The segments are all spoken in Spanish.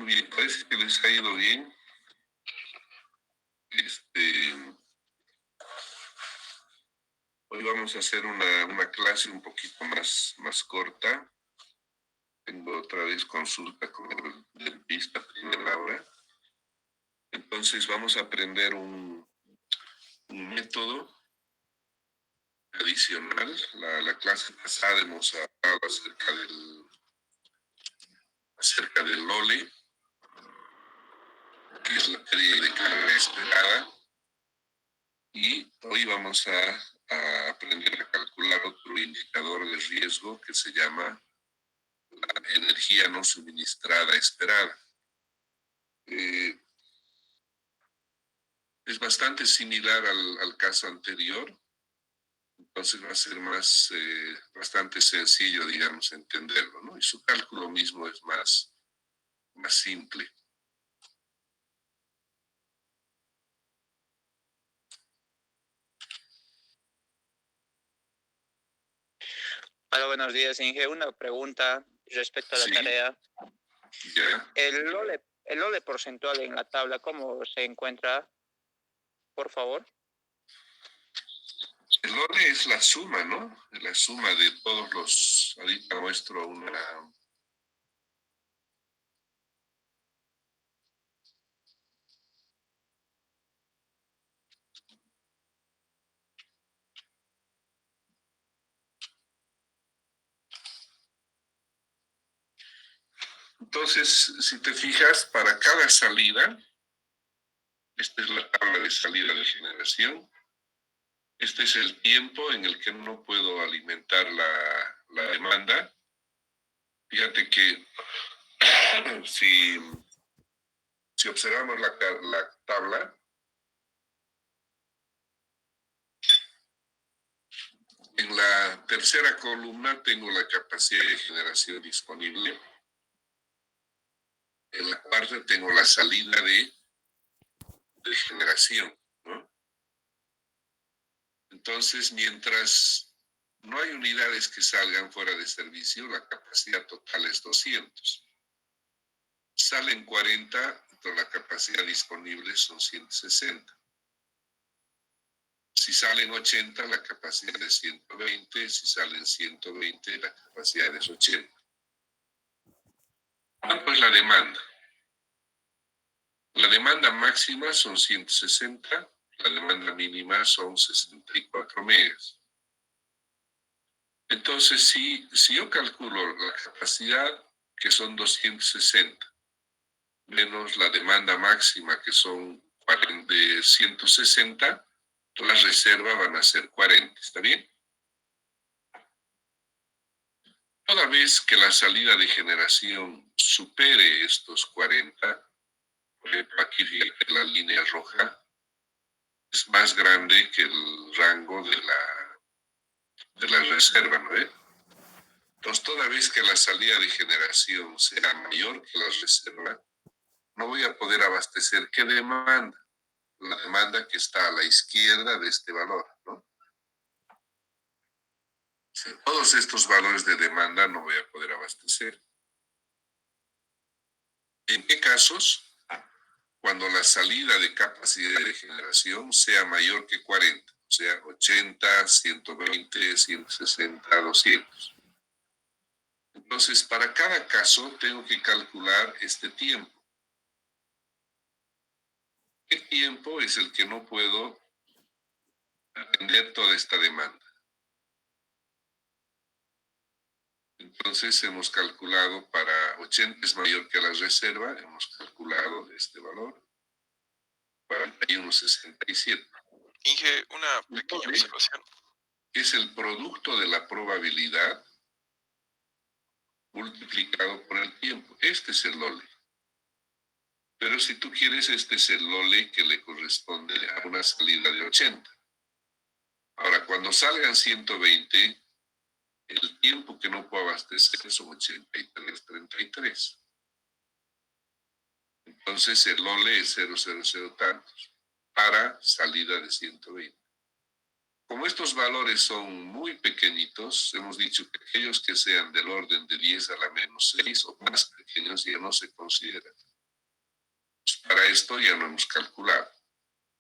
Muy bien, parece que les ha ido bien. Hoy vamos a hacer una clase un poquito más corta. Tengo otra vez consulta con el dentista primera hora. Entonces vamos a aprender un método adicional. La clase pasada hemos hablado acerca del LOLE, que es la teoría de carga esperada. Y hoy vamos a aprender a calcular otro indicador de riesgo que se llama la energía no suministrada esperada. Es bastante similar al caso anterior, entonces va a ser bastante sencillo, digamos, entenderlo, ¿no? Y su cálculo mismo es más simple. Hola, buenos días, Inge. Una pregunta respecto a la tarea. Ya. El LOLE porcentual en la tabla, ¿cómo se encuentra? Por favor. El LOLE es la suma, ¿no? La suma de todos los... Ahorita muestro una... Entonces, si te fijas, para cada salida, esta es la tabla de salida de generación, este es el tiempo en el que no puedo alimentar la demanda. Fíjate que si observamos la tabla, en la tercera columna tengo la capacidad de generación disponible. En la cuarta tengo la salida de generación, ¿no? Entonces, mientras no hay unidades que salgan fuera de servicio, la capacidad total es 200. Salen 40, entonces la capacidad disponible son 160. Si salen 80, la capacidad es 120. Si salen 120, la capacidad es 80. ¿Cuánto es la demanda? La demanda máxima son 160, la demanda mínima son 64 megas. Entonces, si yo calculo la capacidad, que son 260, menos la demanda máxima, que son 160, las reservas van a ser 40, ¿está bien? Toda vez que la salida de generación supere estos 40, por ejemplo, aquí fíjate la línea roja, es más grande que el rango de la reserva, ¿no es? Entonces, toda vez que la salida de generación sea mayor que la reserva, no voy a poder abastecer. ¿Qué demanda? La demanda que está a la izquierda de este valor, ¿no? Todos estos valores de demanda no voy a poder abastecer. ¿En qué casos? Cuando la salida de capacidad de generación sea mayor que 40, o sea, 80, 120, 160, 200. Entonces, para cada caso tengo que calcular este tiempo. ¿Qué tiempo es el que no puedo atender toda esta demanda? Entonces hemos calculado para 80 es mayor que la reserva, hemos calculado este valor, 41,67. Inge, una pequeña observación. Es el producto de la probabilidad multiplicado por el tiempo. Este es el LOLE. Pero si tú quieres, este es el LOLE que le corresponde a una salida de 80. Ahora, cuando salgan 120, el tiempo que no puedo abastecer son 83,33. Entonces el LOLE es 0,00 tantos para salida de 120. Como estos valores son muy pequeñitos, hemos dicho que aquellos que sean del orden de 10 a la menos 6 o más pequeños ya no se consideran. para esto ya no hemos calculado.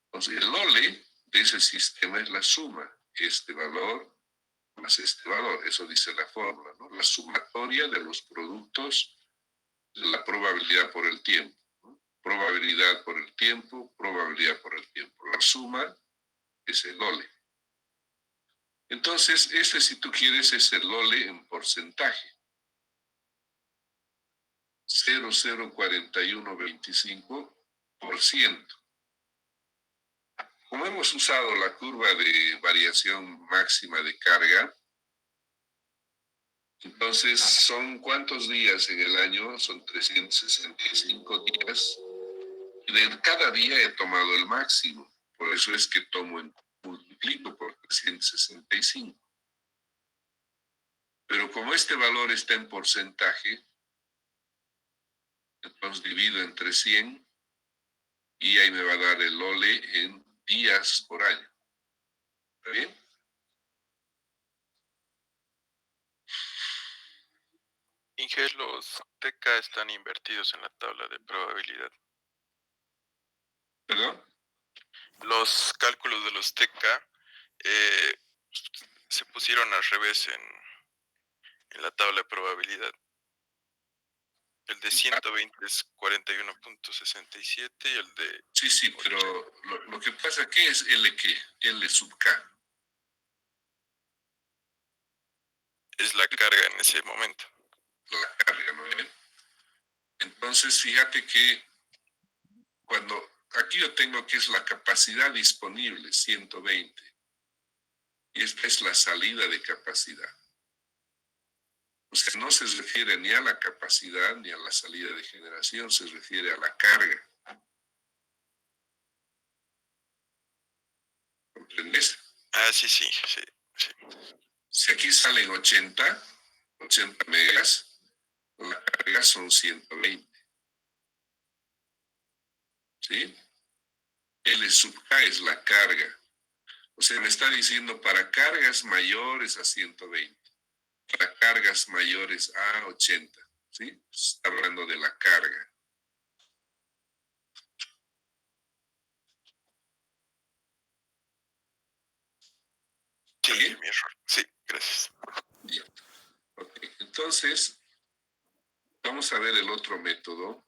Entonces, el OLE de ese sistema es la suma, este valor más este valor, eso dice la fórmula, ¿no? La sumatoria de los productos de la probabilidad por el tiempo, ¿no? Probabilidad por el tiempo, probabilidad por el tiempo. La suma es el OLE. Entonces, este, si tú quieres, es el OLE en porcentaje. 0,04125%. Como hemos usado la curva de variación máxima de carga, entonces son ¿cuántos días en el año? Son 365 días. Y de cada día he tomado el máximo. Por eso es que multiplico por 365. Pero como este valor está en porcentaje, entonces divido entre 100 y ahí me va a dar el OLE en días por año. ¿Está bien? Inge, los TK están invertidos en la tabla de probabilidad. ¿Perdón? Los cálculos de los TK se pusieron al revés en la tabla de probabilidad. El de 120 es 41.67 y el de... Sí, pero lo que pasa, ¿qué es L qué? L sub K. Es la carga en ese momento. La carga, ¿no? Entonces, fíjate que cuando aquí yo tengo que es la capacidad disponible, 120, y esta es la salida de capacidad. O sea, no se refiere ni a la capacidad ni a la salida de generación, se refiere a la carga. ¿Comprendes? Ah, sí. Si aquí salen 80 megas, la carga son 120. ¿Sí? L sub K es la carga. O sea, me está diciendo para cargas mayores a 120, para cargas mayores a 80. ¿Sí? Está hablando de la carga. Sí, ¿Sí? mi error. Sí, gracias. Bien. Ok, entonces, vamos a ver el otro método.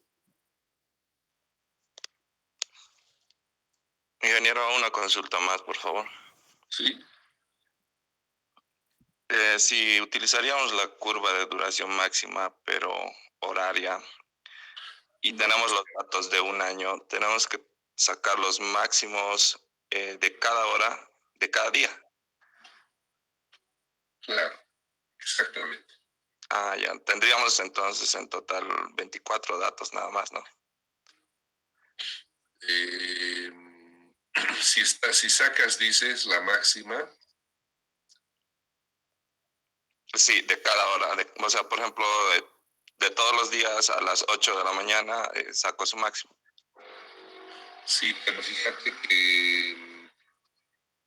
Ingeniero, una consulta más, por favor. ¿Sí? Si utilizaríamos la curva de duración máxima, pero horaria, y tenemos los datos de un año, tenemos que sacar los máximos de cada hora, de cada día. Claro, exactamente. Ah, ya. Tendríamos entonces en total 24 datos nada más, ¿no? Si sacas, dices, la máxima. Sí, de cada hora. O sea, por ejemplo, de todos los días a las 8 de la mañana saco su máximo. Sí, pero fíjate que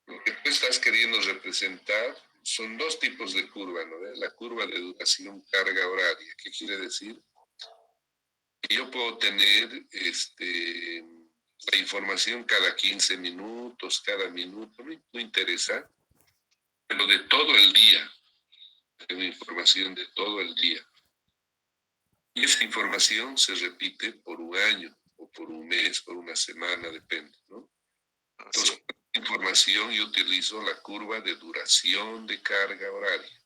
lo que tú estás queriendo representar son dos tipos de curva, ¿no? La curva de duración carga horaria. ¿Qué quiere decir? Que yo puedo tener la información cada 15 minutos, cada minuto, no interesa, pero de todo el día. Tengo información de todo el día. Y esa información se repite por un año, o por un mes, por una semana, depende, ¿no? Entonces, Sí. con esta información yo utilizo la curva de duración de carga horaria.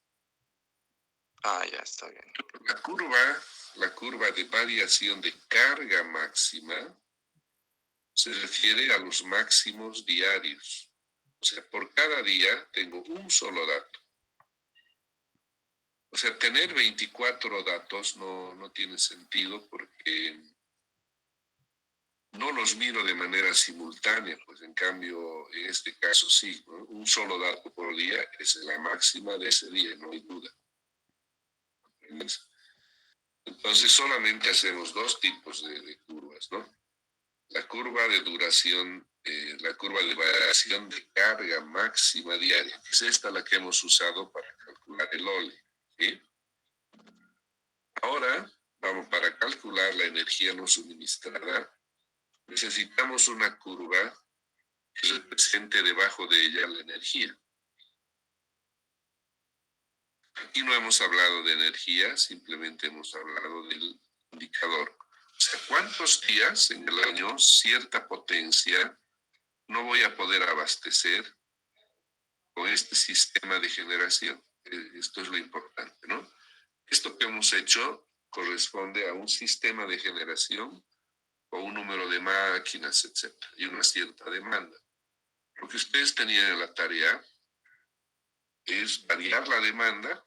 Ah, ya está bien. La curva de variación de carga máxima se refiere a los máximos diarios. O sea, por cada día tengo un solo dato. O sea, tener 24 datos no tiene sentido porque no los miro de manera simultánea, pues en cambio, en este caso sí, ¿no? Un solo dato por día es la máxima de ese día, no hay duda. Entonces solamente hacemos dos tipos de curvas, ¿no? La curva de duración, la curva de variación de carga máxima diaria, es esta la que hemos usado para calcular el OLE, ¿sí? Ahora, vamos para calcular la energía no suministrada. necesitamos una curva que represente debajo de ella la energía. Aquí no hemos hablado de energía, simplemente hemos hablado del indicador. O sea, ¿cuántos días en el año cierta potencia no voy a poder abastecer con este sistema de generación? Esto es lo importante, ¿no? Esto que hemos hecho corresponde a un sistema de generación con un número de máquinas, etcétera, y una cierta demanda. Lo que ustedes tenían en la tarea es variar la demanda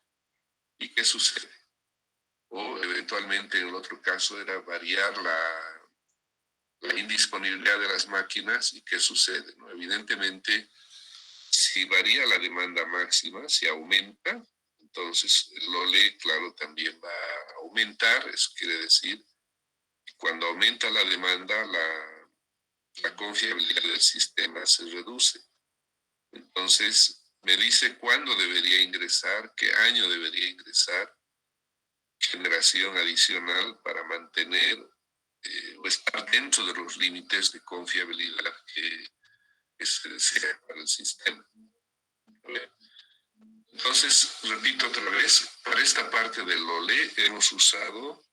y qué sucede. O eventualmente en el otro caso era variar la indisponibilidad de las máquinas y qué sucede, ¿no? Evidentemente, si varía la demanda máxima, si aumenta, entonces el OLE, claro, también va a aumentar. Eso quiere decir que cuando aumenta la demanda, la confiabilidad del sistema se reduce. Entonces, me dice cuándo debería ingresar, qué año debería ingresar generación adicional para mantener o estar dentro de los límites de confiabilidad que se desea para el sistema. Entonces, repito otra vez, para esta parte del OLE hemos usado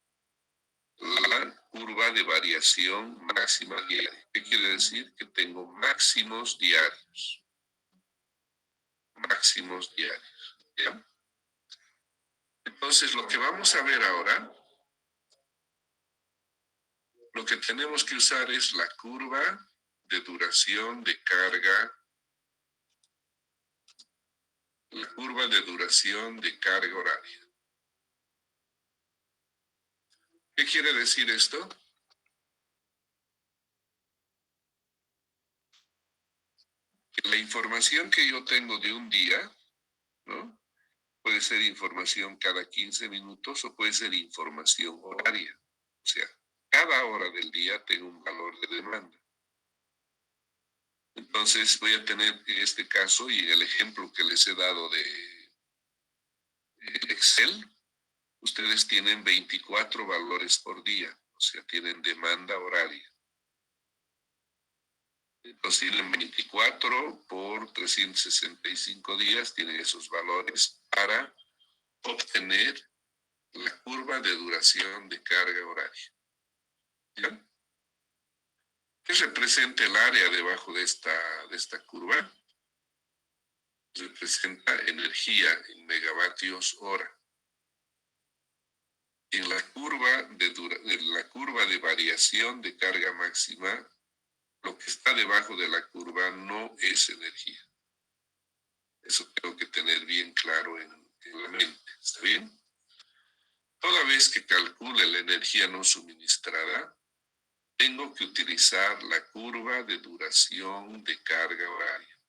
la curva de variación máxima diaria. ¿Qué quiere decir? Que tengo máximos diarios. Máximos diarios. ¿Ya? Entonces, lo que vamos a ver ahora, lo que tenemos que usar es la curva de duración de carga, la curva de duración de carga horaria. ¿Qué quiere decir esto? Que la información que yo tengo de un día, ¿no? Puede ser información cada 15 minutos o puede ser información horaria. O sea, cada hora del día tengo un valor de demanda. Entonces voy a tener en este caso y en el ejemplo que les he dado de Excel, ustedes tienen 24 valores por día, o sea, tienen demanda horaria. Entonces tienen 24 por 365 días, tienen esos valores para obtener la curva de duración de carga horaria. ¿Ya? ¿Qué representa el área debajo de esta curva? Representa energía en megavatios hora. En la curva de variación de carga máxima, lo que está debajo de la curva no es energía. Eso tengo que tener bien claro en la mente. ¿Está bien? Toda vez que calcule la energía no suministrada, tengo que utilizar la curva de duración de carga horaria.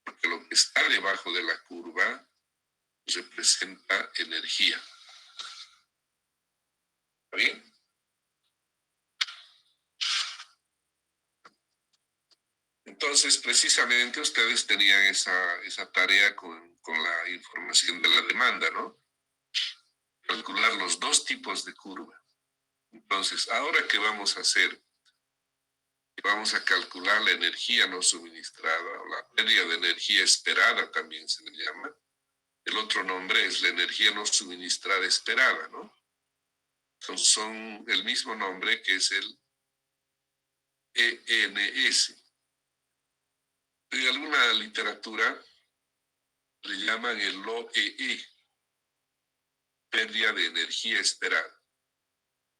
Porque lo que está debajo de la curva representa energía. ¿Está bien? Entonces, precisamente ustedes tenían esa tarea con la información de la demanda, ¿no? Calcular los dos tipos de curva. Entonces, ahora, ¿qué vamos a hacer? Vamos a calcular la energía no suministrada o la pérdida de energía esperada, también se le llama. El otro nombre es la energía no suministrada esperada, ¿no? Son el mismo nombre que es el ENS. En alguna literatura le llaman el OEE, pérdida de energía esperada.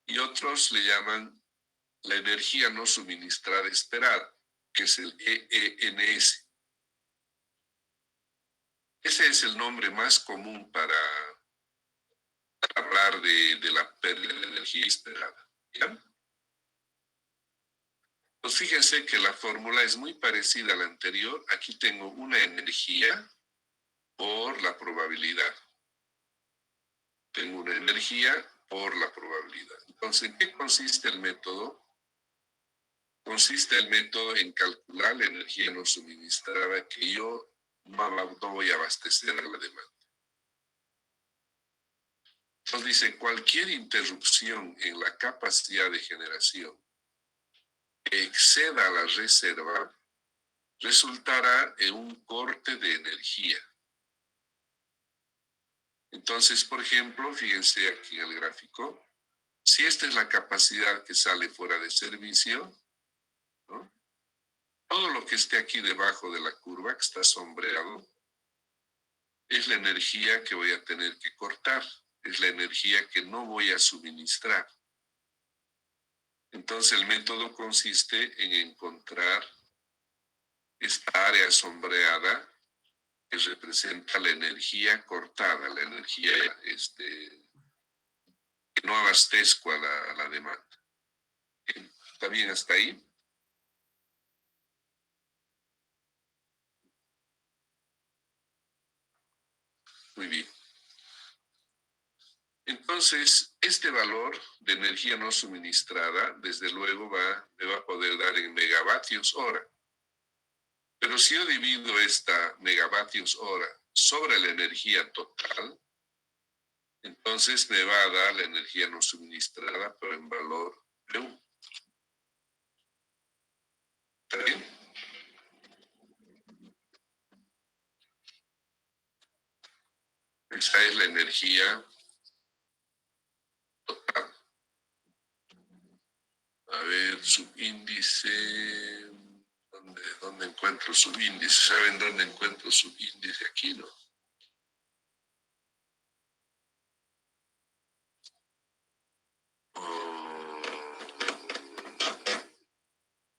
Y otros le llaman la energía no suministrada esperada, que es el EENS. Ese es el nombre más común para hablar de la pérdida de energía esperada. ¿Ya? Pues fíjense que la fórmula es muy parecida a la anterior. Aquí tengo una energía por la probabilidad. Tengo una energía por la probabilidad. Entonces, ¿en qué consiste el método? Consiste el método en calcular la energía no suministrada que yo no voy a abastecer a la demanda. Entonces dice, cualquier interrupción en la capacidad de generación que exceda la reserva resultará en un corte de energía. Entonces, por ejemplo, fíjense aquí en el gráfico, si esta es la capacidad que sale fuera de servicio, ¿no? Todo lo que esté aquí debajo de la curva, que está sombreado, es la energía que voy a tener que cortar, es la energía que no voy a suministrar. Entonces, el método consiste en encontrar esta área sombreada que representa la energía cortada, la energía que no abastezco a la demanda. ¿Está bien hasta ahí? Muy bien. Entonces, este valor de energía no suministrada, desde luego, me va a poder dar en megavatios hora. Pero si yo divido esta megavatios hora sobre la energía total, entonces me va a dar la energía no suministrada, pero en valor PU. ¿Está bien? Esa es la energía total. A ver, subíndice. ¿Dónde encuentro subíndice? ¿Saben dónde encuentro subíndice? Aquí, ¿no?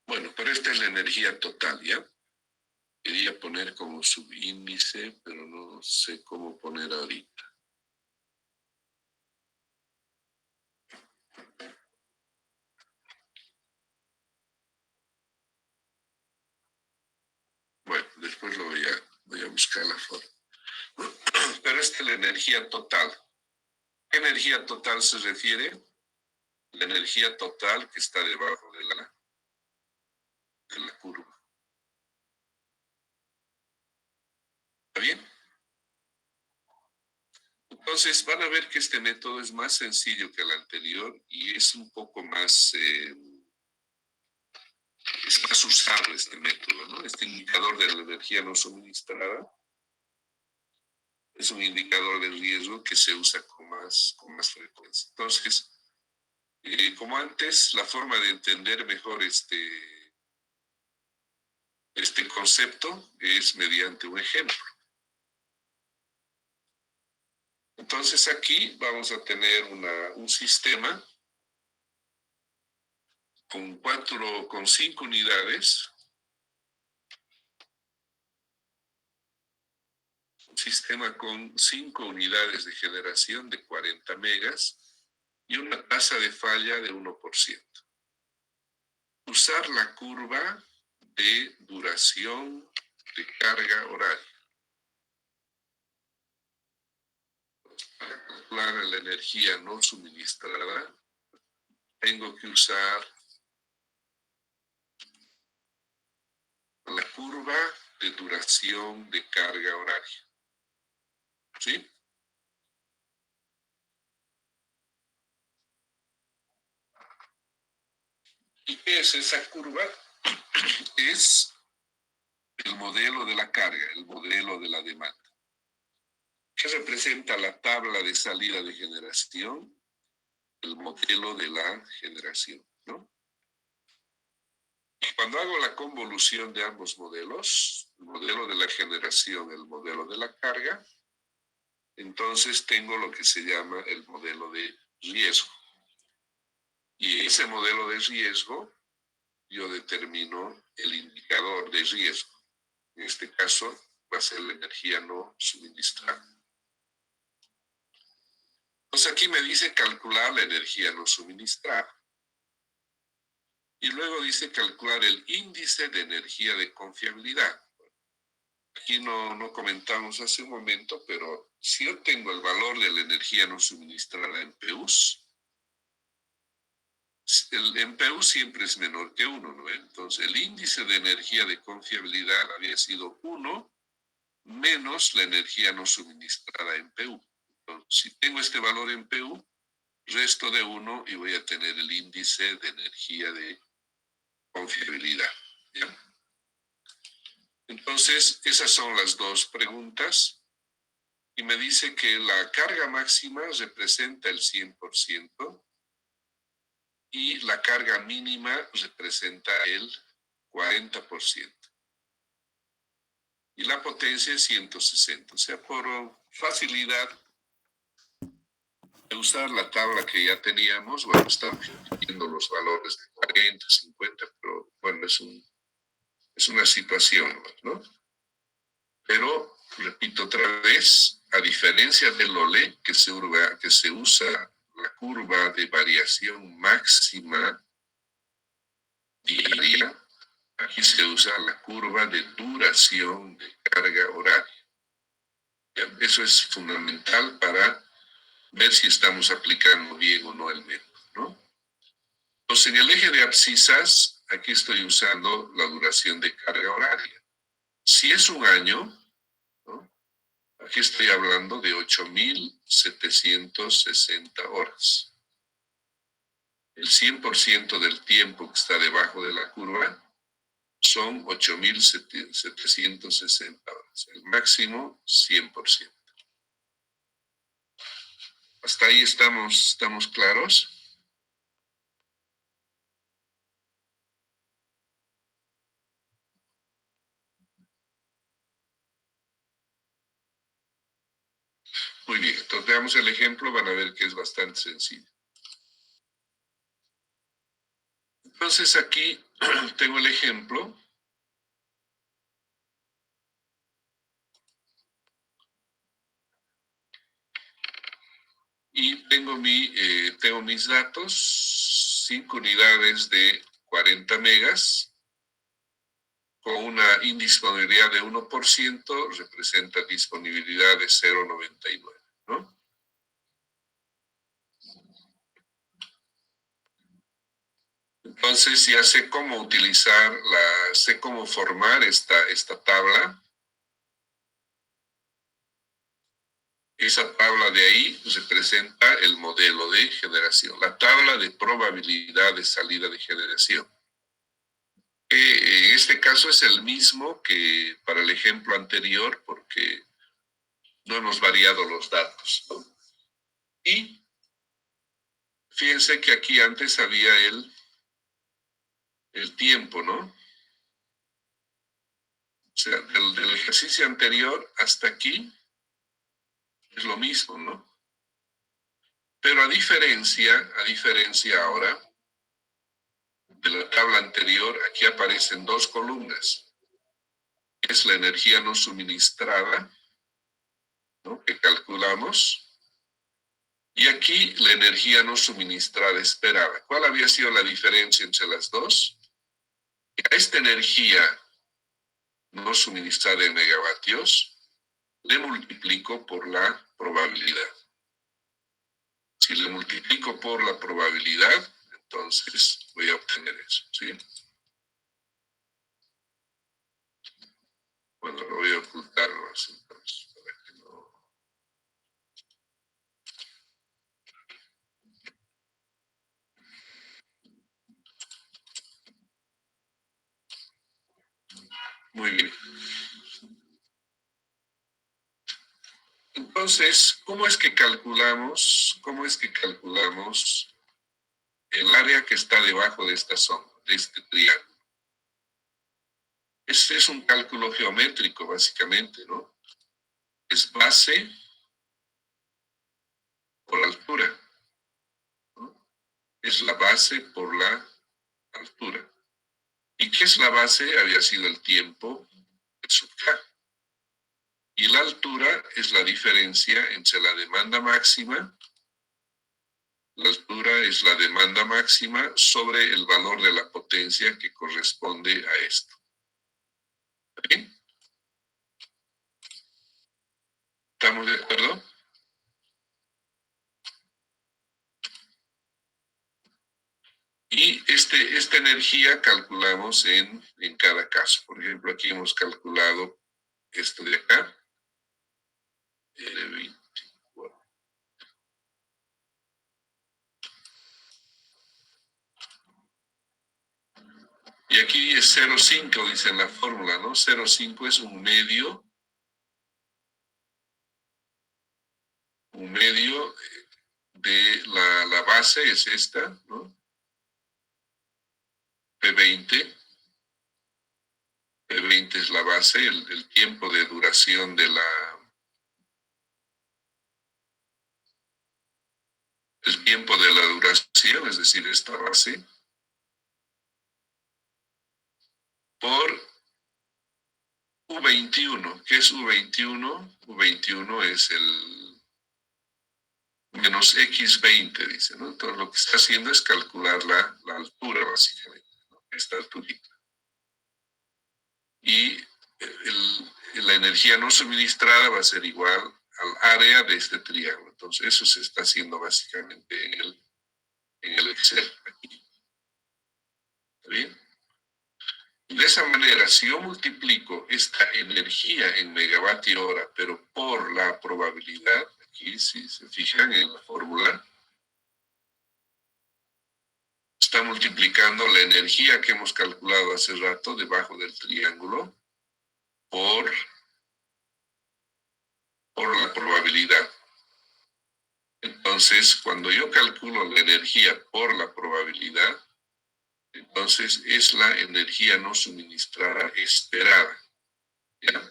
Bueno, pero esta es la energía total, ¿ya? Quería poner como subíndice, pero no sé cómo poner ahorita. Bueno, después lo voy a buscar la forma. Pero esta es la energía total. ¿Qué energía total se refiere? La energía total que está debajo de la curva. ¿Está bien? Entonces van a ver que este método es más sencillo que el anterior y es un poco más, es más usado este método, ¿no? Este indicador de la energía no suministrada es un indicador de riesgo que se usa con más frecuencia. Entonces, como antes, la forma de entender mejor este concepto es mediante un ejemplo. Entonces aquí vamos a tener un sistema con 5 unidades. Un sistema con 5 unidades de generación de 40 megas y una tasa de falla de 1%. Usar la curva de duración de carga horaria. Para calcular la energía no suministrada, tengo que usar la curva de duración de carga horaria. ¿Sí? ¿Y qué es esa curva? Es el modelo de la carga, el modelo de la demanda. ¿Qué representa la tabla de salida de generación? El modelo de la generación, ¿no? Y cuando hago la convolución de ambos modelos, el modelo de la generación, el modelo de la carga, entonces tengo lo que se llama el modelo de riesgo. Y ese modelo de riesgo, yo determino el indicador de riesgo. En este caso, va a ser la energía no suministrada. Entonces aquí me dice calcular la energía no suministrada. Y luego dice calcular el índice de energía de confiabilidad. Aquí no comentamos hace un momento, pero si yo tengo el valor de la energía no suministrada en PUs, en PU siempre es menor que 1, ¿no? Entonces el índice de energía de confiabilidad había sido 1 menos la energía no suministrada en PU. Entonces, si tengo este valor en PU, resto de 1 y voy a tener el índice de energía de confiabilidad. ¿Ya? Entonces, esas son las dos preguntas. Y me dice que la carga máxima representa el 100% y la carga mínima representa el 40%. Y la potencia es 160. O sea, por facilidad de usar la tabla que ya teníamos, bueno, estamos viendo los valores de 40, 50, pero bueno, es una situación, ¿no? Pero, repito otra vez, a diferencia del OLE, que se usa la curva de variación máxima diaria, aquí se usa la curva de duración de carga horaria. Eso es fundamental para ver si estamos aplicando bien o no el método, ¿no? Entonces, en el eje de abscisas, aquí estoy usando la duración de carga horaria. Si es un año, ¿no? Aquí estoy hablando de 8.760 horas. El 100% del tiempo que está debajo de la curva son 8.760 horas. El máximo, 100%. ¿Hasta ahí estamos claros? Muy bien, entonces veamos el ejemplo, van a ver que es bastante sencillo. Entonces aquí tengo el ejemplo. Y tengo mis datos, 5 unidades de 40 megas, con una indisponibilidad de 1%, representa disponibilidad de 0,99, ¿no? Entonces ya sé cómo sé cómo formar esta tabla. Esa tabla de ahí representa el modelo de generación, la tabla de probabilidad de salida de generación. En este caso es el mismo que para el ejemplo anterior porque no hemos variado los datos, ¿no? Y fíjense que aquí antes había el tiempo, ¿no? O sea, del ejercicio anterior hasta aquí es lo mismo, ¿no? Pero a diferencia ahora de la tabla anterior, aquí aparecen dos columnas. Es la energía no suministrada, ¿no? Que calculamos. Y aquí la energía no suministrada esperada. ¿Cuál había sido la diferencia entre las dos? A esta energía no suministrada en megavatios le multiplico por la probabilidad. Si le multiplico por la probabilidad, entonces voy a obtener eso, ¿sí? Bueno, lo voy a ocultar más entonces, para que no... Muy bien. Entonces, ¿cómo es que calculamos el área que está debajo de esta zona, de este triángulo? Este es un cálculo geométrico, básicamente, ¿no? Es base por altura, ¿no? Es la base por la altura. ¿Y qué es la base? Había sido el tiempo de sub K. Y la altura es la diferencia entre la demanda máxima. La altura es la demanda máxima sobre el valor de la potencia que corresponde a esto. ¿Bien? ¿Estamos de acuerdo? Y esta energía calculamos en cada caso. Por ejemplo, aquí hemos calculado esto de acá. L24. aquí es 0,5, dice en la fórmula, ¿no? 0,5 es un medio de la base, es esta, ¿no? P20. P20 es la base, el tiempo de duración de el tiempo de la duración, es decir, esta base, por U21. ¿Qué es U21? U21 es el menos X20, dice, ¿no? Entonces lo que está haciendo es calcular la altura, básicamente, ¿no? Esta alturita. Y la energía no suministrada va a ser igual al área de este triángulo. Entonces eso se está haciendo básicamente en el Excel aquí. ¿Está bien? Y de esa manera, si yo multiplico esta energía en megavatio hora, pero por la probabilidad, aquí si se fijan en la fórmula, está multiplicando la energía que hemos calculado hace rato debajo del triángulo por la probabilidad. Entonces, cuando yo calculo la energía por la probabilidad, entonces es la energía no suministrada esperada. ¿Ya?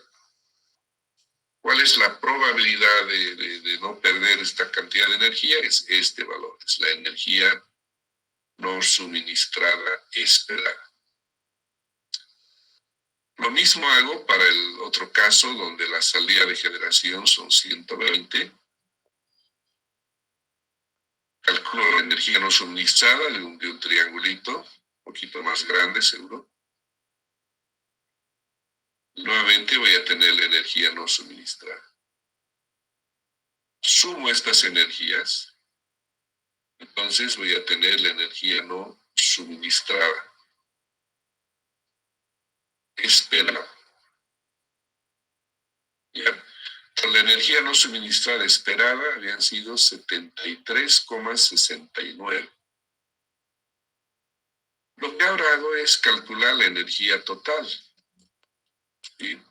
¿Cuál es la probabilidad de no perder esta cantidad de energía? Es este valor, es la energía no suministrada esperada. Lo mismo hago para el otro caso donde la salida de generación son 120. Calculo la energía no suministrada de un triangulito, un poquito más grande seguro. Nuevamente voy a tener la energía no suministrada. Sumo estas energías, entonces voy a tener la energía no suministrada. Esperada. ¿Ya? La energía no suministrada esperada habían sido 73,69. Lo que ahora hago es calcular la energía total. ¿Sí?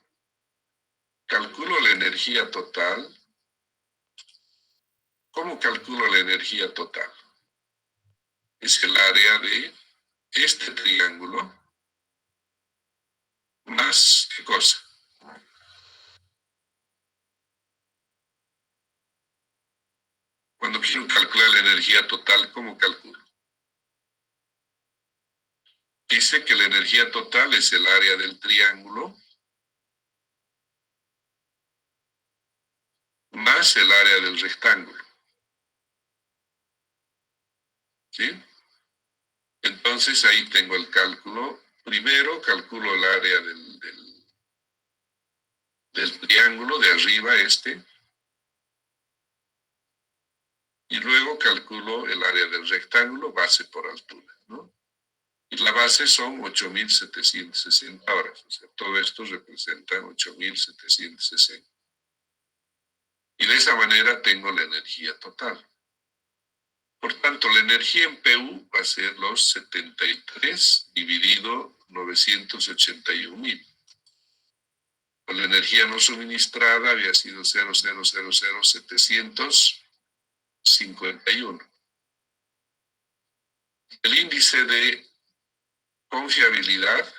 Calculo la energía total. ¿Cómo calculo la energía total? Es el área de este triángulo más, ¿qué cosa? Cuando quiero calcular la energía total, ¿cómo calculo? Dice que la energía total es el área del triángulo más el área del rectángulo. ¿Sí? Entonces ahí tengo el cálculo. Primero calculo el área del triángulo de arriba, este. Y luego calculo el área del rectángulo, base por altura, ¿no? Y la base son 8.760 horas. O sea, todo esto representa 8.760. Y de esa manera tengo la energía total. Por tanto, la energía en PU va a ser los 73 dividido 981.000. Con la energía no suministrada había sido 0.000.751. El índice de confiabilidad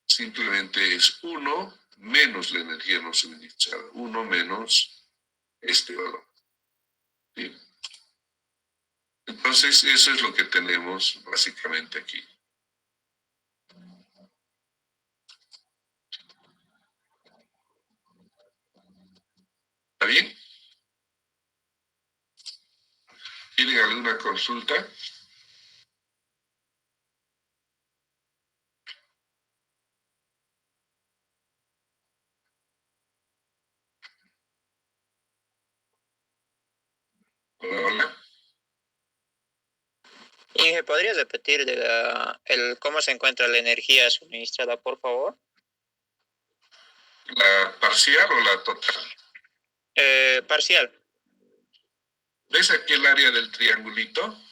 simplemente es 1 menos la energía no suministrada, 1 menos este valor. ¿Sí? Entonces, eso es lo que tenemos básicamente aquí. ¿Está bien? ¿Tienen alguna consulta? Hola, hola. Inge, ¿podrías repetir cómo se encuentra la energía suministrada, por favor? ¿La parcial o la total? Parcial. ¿Ves aquí el área del triangulito?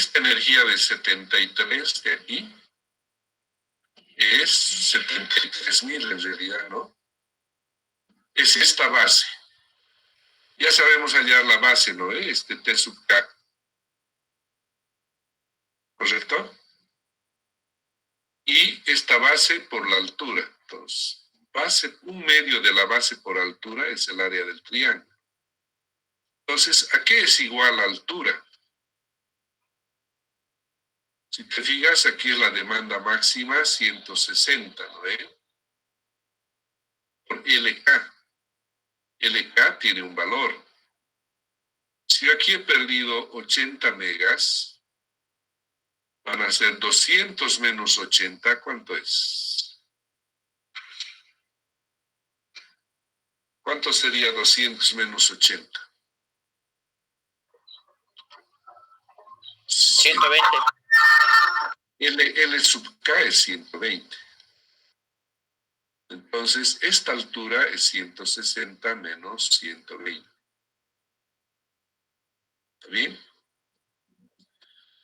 esta energía de 73 de aquí es 73.000 en realidad, ¿no? Es esta base. Ya sabemos hallar la base, ¿no? Este T sub K. ¿Correcto? Y esta base por la altura. Entonces, un medio de la base por altura es el área del triángulo. Entonces, ¿a qué es igual la altura? Si te fijas, aquí es la demanda máxima 160, ¿no ve? Por LK. LK tiene un valor. Si aquí he perdido 80 megas, van a ser 200 menos 80, ¿cuánto es? ¿Cuánto sería 200 menos 80? 120. L sub K es 120. Entonces, esta altura es 160 menos 120. ¿Está bien?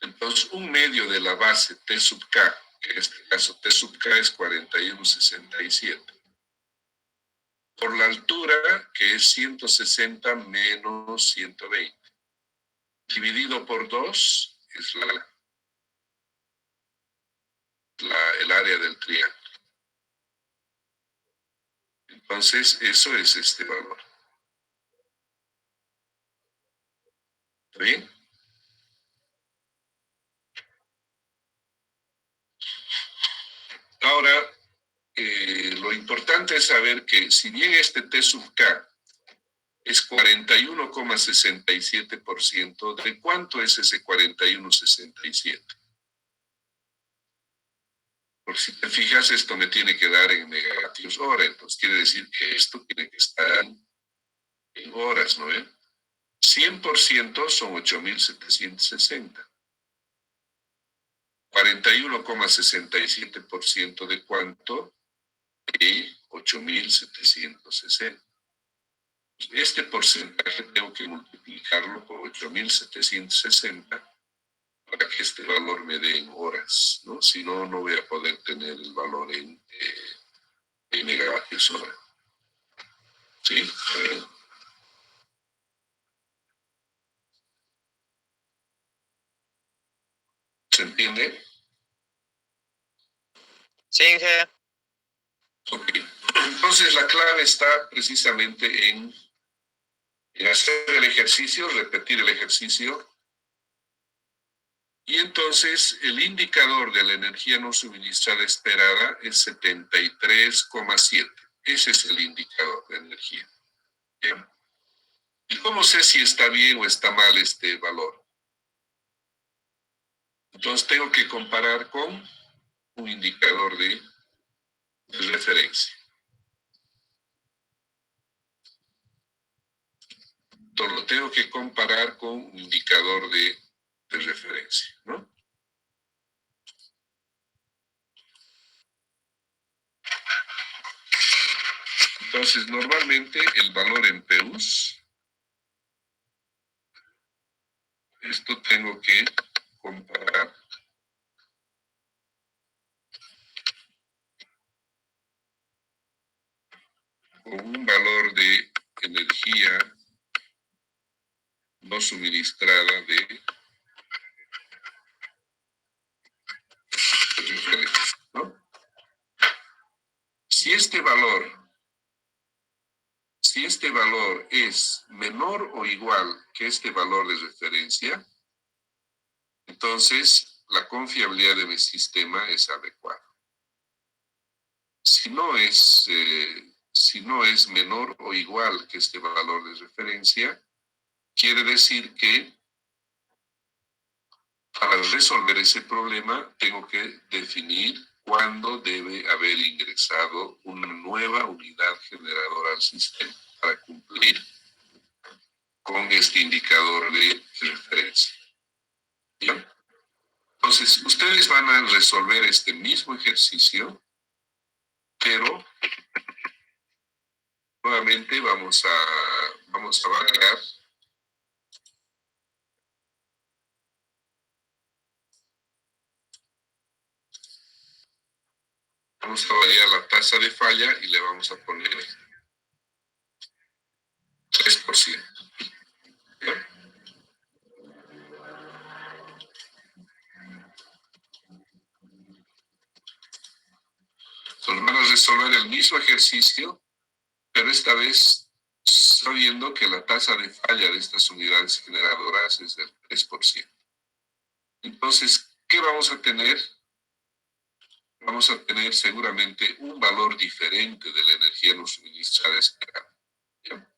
Entonces, un medio de la base T sub K, que en este caso T sub K es 41,67. Por la altura, que es 160 menos 120. Dividido por 2 es el área del triángulo. Entonces, eso es este valor. ¿Está bien? Ahora, lo importante es saber que si bien este T sub K es 41,67%, ¿de cuánto es ese 41,67? Porque si te fijas, esto me tiene que dar en megavatios hora, entonces quiere decir que esto tiene que estar en horas, ¿no ven? 100% son 8.760. 41,67% de cuánto? De 8.760. Este porcentaje tengo que multiplicarlo por 8.760 para que este valor me dé en horas, ¿no? Si no, no voy a poder tener el valor en megavatios hora. ¿Sí? ¿Se entiende? Sí, ingeniero. Ok. Entonces la clave está precisamente en hacer el ejercicio, repetir el ejercicio. Y entonces el indicador de la energía no suministrada esperada es 73,7. Ese es el indicador de energía. ¿Bien? ¿Y cómo sé si está bien o está mal este valor? Entonces tengo que comparar con un indicador de referencia. Entonces lo tengo que comparar con un indicador de referencia, ¿no? Entonces, normalmente el valor en PEUs, esto tengo que comparar con un valor de energía no suministrada de referencia, ¿no? Si este valor es menor o igual que este valor de referencia, entonces la confiabilidad de mi sistema es adecuada. Si no es menor o igual que este valor de referencia, quiere decir que para resolver ese problema tengo que definir cuándo debe haber ingresado una nueva unidad generadora al sistema para cumplir con este indicador de referencia. ¿Bien? Entonces, ustedes van a resolver este mismo ejercicio, pero nuevamente vamos a variar Vamos a variar la tasa de falla y le vamos a poner 3%. ¿Ya? Entonces van a resolver el mismo ejercicio, pero esta vez sabiendo que la tasa de falla de estas unidades generadoras es del 3%. Entonces, ¿qué vamos a tener? Vamos a tener seguramente un valor diferente de la energía no suministrada esperada. ¿Ya?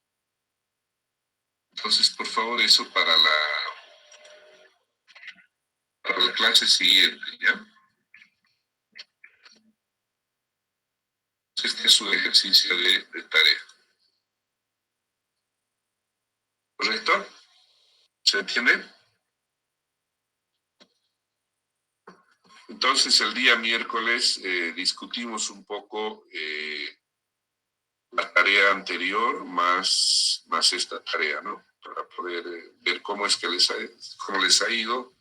Entonces, por favor, eso para la clase siguiente, ¿ya? Este es un ejercicio de tarea. ¿Correcto? ¿Se entiende? Entonces, el día miércoles discutimos un poco la tarea anterior más esta tarea, ¿no? Para poder ver cómo es que cómo les ha ido,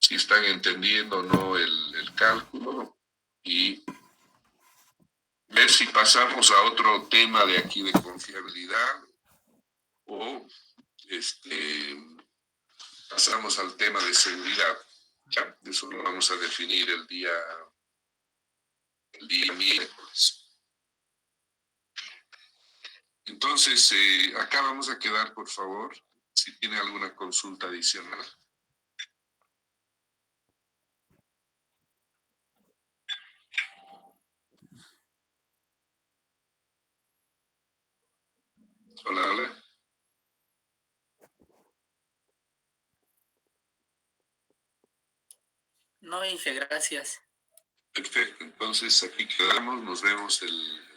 si están entendiendo o no el cálculo y ver si pasamos a otro tema de aquí de confiabilidad o pasamos al tema de seguridad. ¿Ya? Eso lo vamos a definir el día miércoles. Entonces, acá vamos a quedar, por favor, si tiene alguna consulta adicional. Hola, hola. No, Inge, gracias. Perfecto, entonces aquí quedamos, nos vemos el